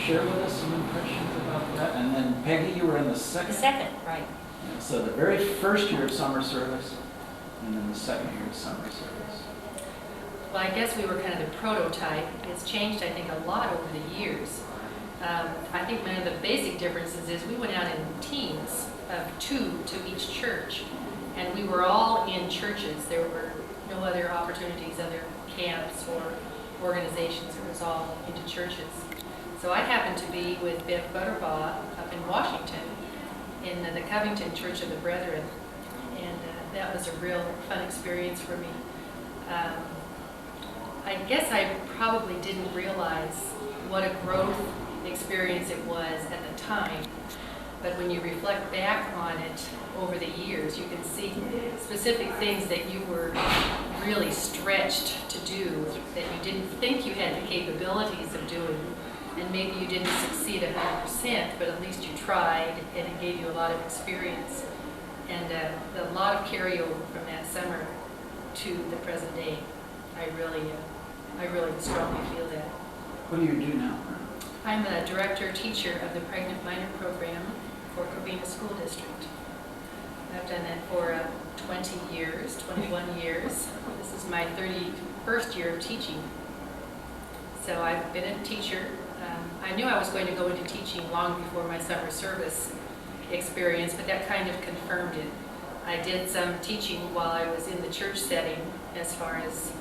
share with us some impressions about that? And then Peggy, you were in the second. The second, right. Yeah, so the very first year of summer service, and then the second year of summer service. Well, I guess we were kind of the prototype. It's changed, I think, a lot over the years. I think one of the basic differences is we went out in teams of 2 to each church, and we were all in churches. There were no other opportunities, other camps or organizations. It was all into churches. So I happened to be with Beth Butterbaugh up in Washington in the Covington Church of the Brethren, and that was a real fun experience for me. I guess I probably didn't realize what a growth experience it was at the time, but when you reflect back on it over the years, you can see specific things that you were really stretched to do that you didn't think you had the capabilities of doing, and maybe you didn't succeed 100%, but at least you tried, and it gave you a lot of experience, and a lot of carryover from that summer to the present day. I really strongly feel that. What do you do now? I'm a director-teacher of the Pregnant Minor Program for Covina School District. I've done that for 21 years. This is my 31st year of teaching. So I've been a teacher. I knew I was going to go into teaching long before my summer service experience, but that kind of confirmed it. I did some teaching while I was in the church setting as far as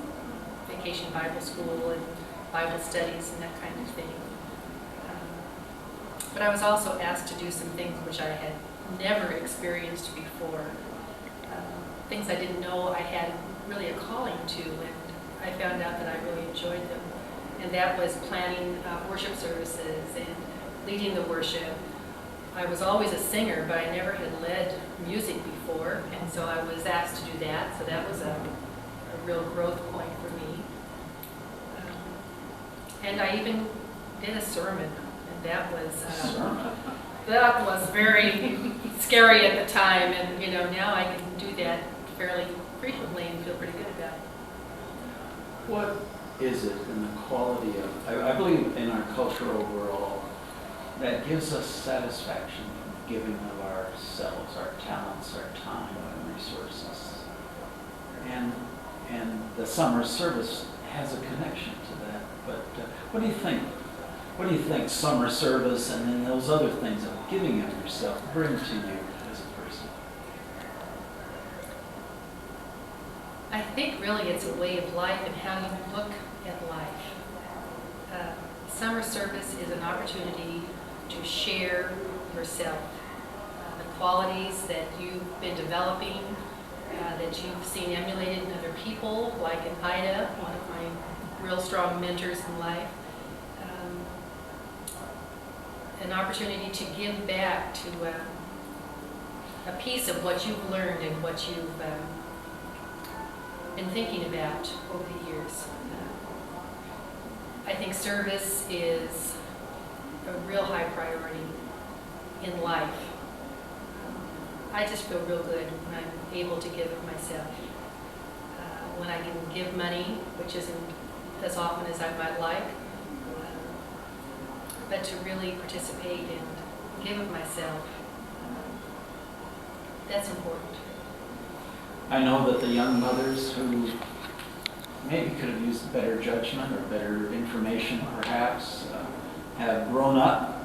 Vacation Bible School and Bible studies and that kind of thing. But I was also asked to do some things which I had never experienced before. Things I didn't know I had really a calling to, and I found out that I really enjoyed them. And that was planning worship services and leading the worship. I was always a singer, but I never had led music before, and so I was asked to do that, so that was a real growth point for me. And I even did a sermon, and that was very scary at the time, and now I can do that fairly frequently and feel pretty good about it. What is it in the quality of, I believe in our culture overall, that gives us satisfaction from giving of ourselves, our talents, our time, and resources? And the summer service has a connection to that. But what do you think? What do you think summer service and then those other things of giving of yourself bring to you as a person? I think really it's a way of life and how you look at life. Summer service is an opportunity to share yourself, the qualities that you've been developing, that you've seen emulated in other people, like in Ida, one of my real strong mentors in life. An opportunity to give back to a piece of what you've learned and what you've been thinking about over the years. I think service is a real high priority in life. I just feel real good when I'm able to give of myself. When I can give money, which isn't as often as I might like, but to really participate and give of myself, that's important. I know that the young mothers who maybe could have used better judgment or better information perhaps have grown up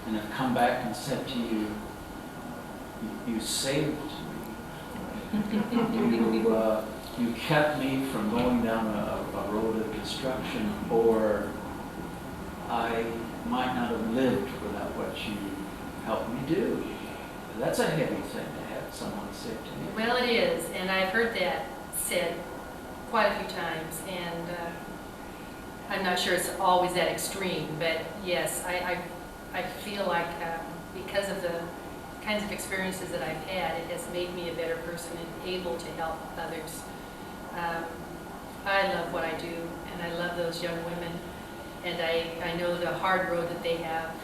and have come back and said to you, you saved me. You kept me from going down a road of destruction, or I might not have lived without what you helped me do. That's a heavy thing to have someone say to me. Well, it is, and I've heard that said quite a few times, and I'm not sure it's always that extreme, but yes, I feel like because of the kinds of experiences that I've had, it has made me a better person and able to help others. I love what I do, and I love those young women, and I know the hard road that they have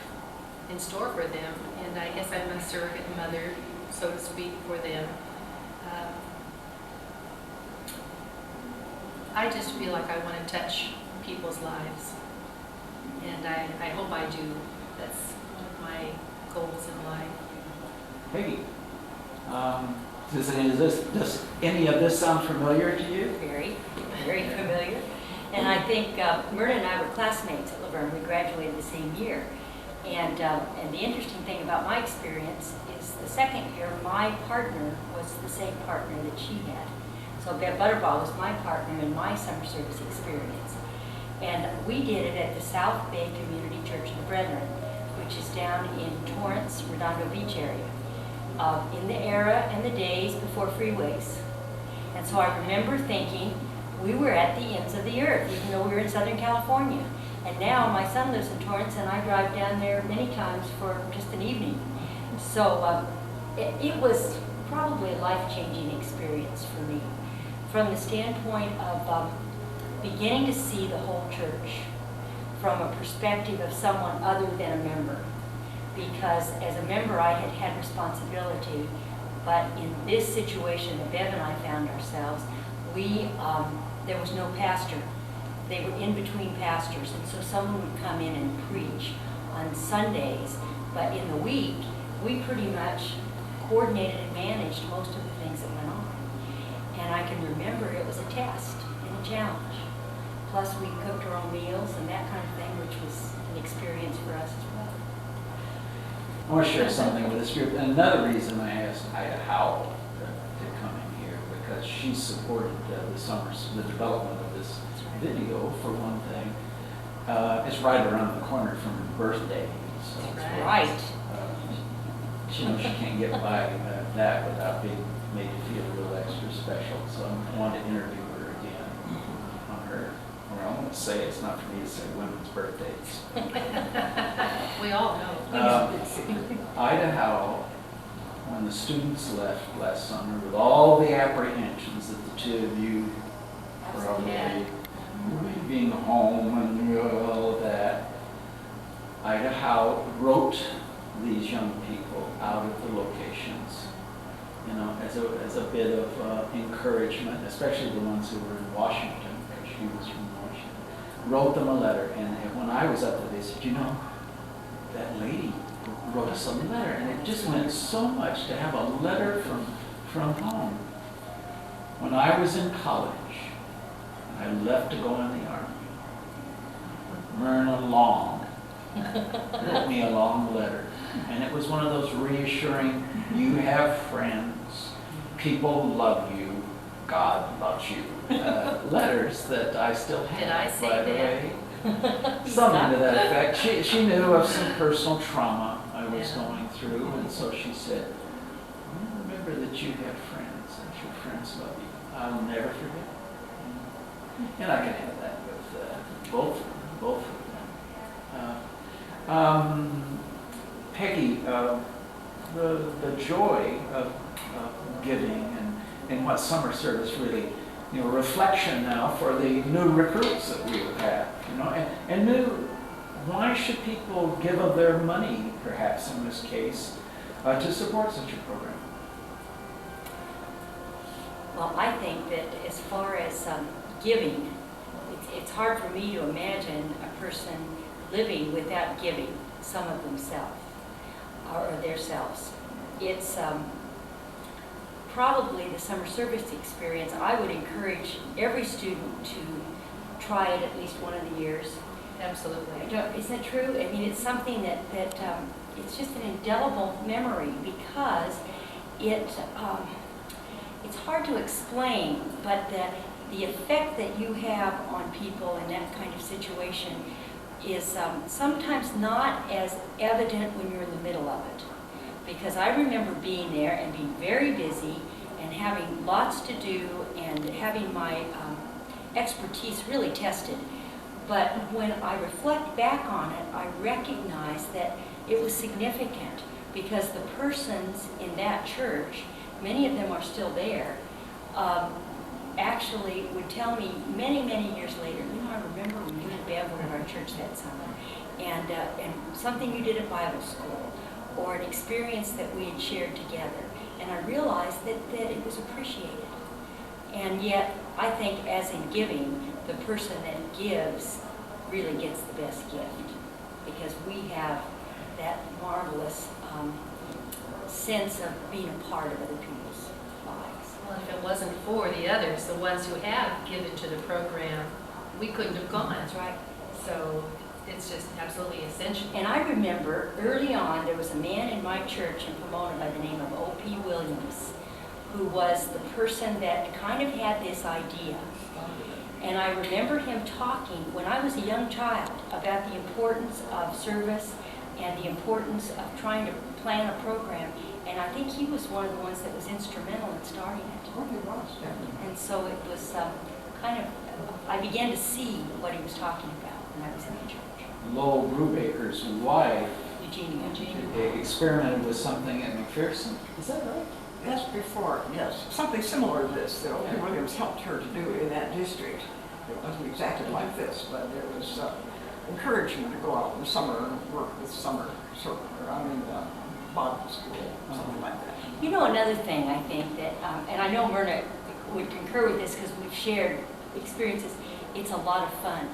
in store for them, and I guess I'm a surrogate mother, so to speak, for them. I just feel like I want to touch people's lives, and I hope I do. That's one of my goals in life. Peggy, does any of this sound familiar to you? Very, very familiar. And I think Myrna and I were classmates at Laverne. We graduated the same year. And the interesting thing about my experience is the second year, my partner was the same partner that she had. So Bev Butterball was my partner in my summer service experience. And we did it at the South Bay Community Church of the Brethren, which is down in Torrance, Redondo Beach area, in the era and the days before freeways. And so I remember thinking we were at the ends of the earth, even though we were in Southern California. And now my son lives in Torrance, and I drive down there many times for just an evening. So it was probably a life-changing experience for me, from the standpoint of beginning to see the whole church from a perspective of someone other than a member. Because as a member, I had had responsibility, but in this situation that Bev and I found ourselves, there was no pastor. They were in between pastors, and so someone would come in and preach on Sundays, but in the week, we pretty much coordinated and managed most of the things that went on. And I can remember it was a test and a challenge. Plus, we cooked our own meals and that kind of thing, which was an experience for us as well. I want to share something with this group. And another reason I asked Ida Howell to come in here, because she supported the development of this video, for one thing. It's right around the corner from her birthday. So Right. she knows she can't get by that without being made to feel a little extra special. So I wanted to interview her again on her. Or I want to say, it's not for me to say women's birthdays. We all know. Ida Howell, when the students left last summer, with all the apprehensions that the two of you probably being home and all of that, Ida Howell wrote these young people out of the locations, as a bit of encouragement, especially the ones who were in Washington, because she was from Washington. Wrote them a letter, and when I was up there, they said, that lady wrote us a letter, and it just meant so much to have a letter from home. When I was in college, I left to go in the Army, Myrna Long wrote me a long letter. And it was one of those reassuring, you have friends, people love you, God loves you, letters that I still have. Did I say by the that? way. Something to that effect. She knew of some personal trauma I was going through, and so she said, remember that you have friends, and your friends love you. I'll never forget. And I can have that with both of them. Peggy, the joy of giving and what summer service really, reflection now for the new recruits that we will have, and new, why should people give of their money, perhaps in this case, to support such a program? Well, I think that as far as giving, it's hard for me to imagine a person living without giving some of themselves or themselves. It's probably the summer service experience. I would encourage every student to try it at least one of the years. Absolutely. Isn't it true? I mean, it's something that it's just an indelible memory, because it's hard to explain, but the effect that you have on people in that kind of situation is sometimes not as evident when you're in the middle of it. Because I remember being there and being very busy and having lots to do and having my expertise really tested. But when I reflect back on it, I recognize that it was significant, because the persons in that church, many of them are still there, actually would tell me many, many years later, I remember when you and Bev were at our church that summer, and something you did at Bible school, or an experience that we had shared together. And I realized that it was appreciated. And yet, I think as in giving, the person that gives really gets the best gift, because we have that marvelous sense of being a part of other people's lives. Well, if it wasn't for the others, the ones who have given to the program, we couldn't have gone. That's right. So it's just absolutely essential. And I remember early on, there was a man in my church in Pomona by the name of O.P. Williams, who was the person that kind of had this idea. And I remember him talking, when I was a young child, about the importance of service and the importance of trying to plan a program. And I think he was one of the ones that was instrumental in starting it. Oh, he was, definitely. And so it was kind of, I began to see what he was talking about when I was in the church. Lowell Brubaker's wife Eugenia. experimented with something at McPherson. Is that right? That's before, yes, something similar to this that O.P. Williams helped her to do in that district. It wasn't exactly like this, but there was encouragement to go out in the summer and work with Bible school, something like that. You know, another thing I think that, and I know Myrna would concur with this because we've shared experiences, it's a lot of fun.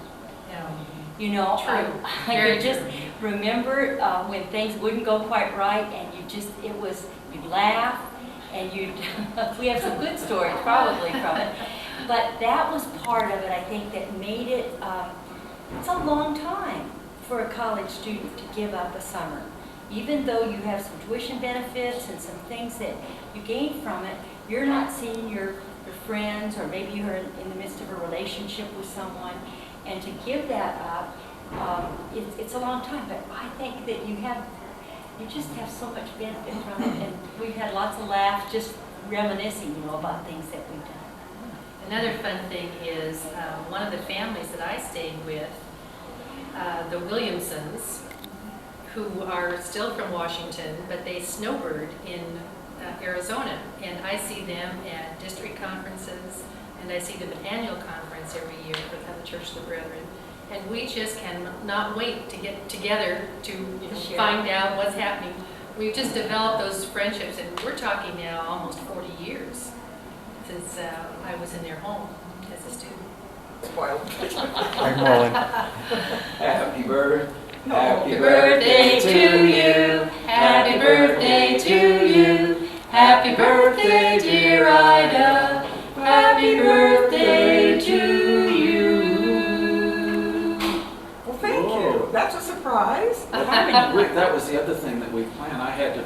Yeah. You know, True. I Very could just true. remember when things wouldn't go quite right and you'd laugh and we have some good stories probably from it. But that was part of it, I think, that made it, it's a long time for a college student to give up a summer. Even though you have some tuition benefits and some things that you gain from it, you're not seeing your friends, or maybe you're in the midst of a relationship with someone, and to give that up, it's a long time. But I think that you just have so much benefit from it, and we've had lots of laughs just reminiscing, about things that we've done. Another fun thing is one of the families that I stayed with, the Williamsons, who are still from Washington, but they snowbird in Arizona. And I see them at district conferences, and I see them at annual conference every year for the Church of the Brethren. And we just cannot wait to get together to Sure. find out what's happening. We've just developed those friendships, and we're talking now almost 40 years since I was in their home as a student. Spoiled. Frank Moreland. Happy birthday. No. Happy Birthday to you, happy birthday to you, happy birthday dear Ida, happy birthday to you. Well, thank you. Whoa. That's a surprise. That was the other thing that we planned. I had to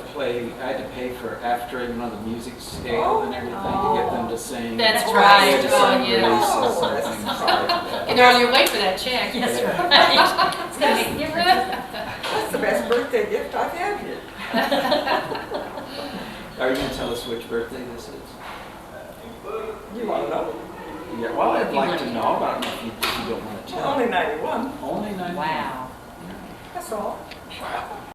pay for after the music scale and everything to get them to sing. That's They right. had to sing Oh, yeah. releases Oh, and that's things nice. like that. And they're on your way for that check. Yes, right. It's gonna make a difference. That's the best birthday gift I've had yet. Are you going to tell us which birthday this is? You want to know? Yeah, well, I'd like to know, but I don't know if you don't want to tell. Only 91. Only 9. Wow. That's all. Wow.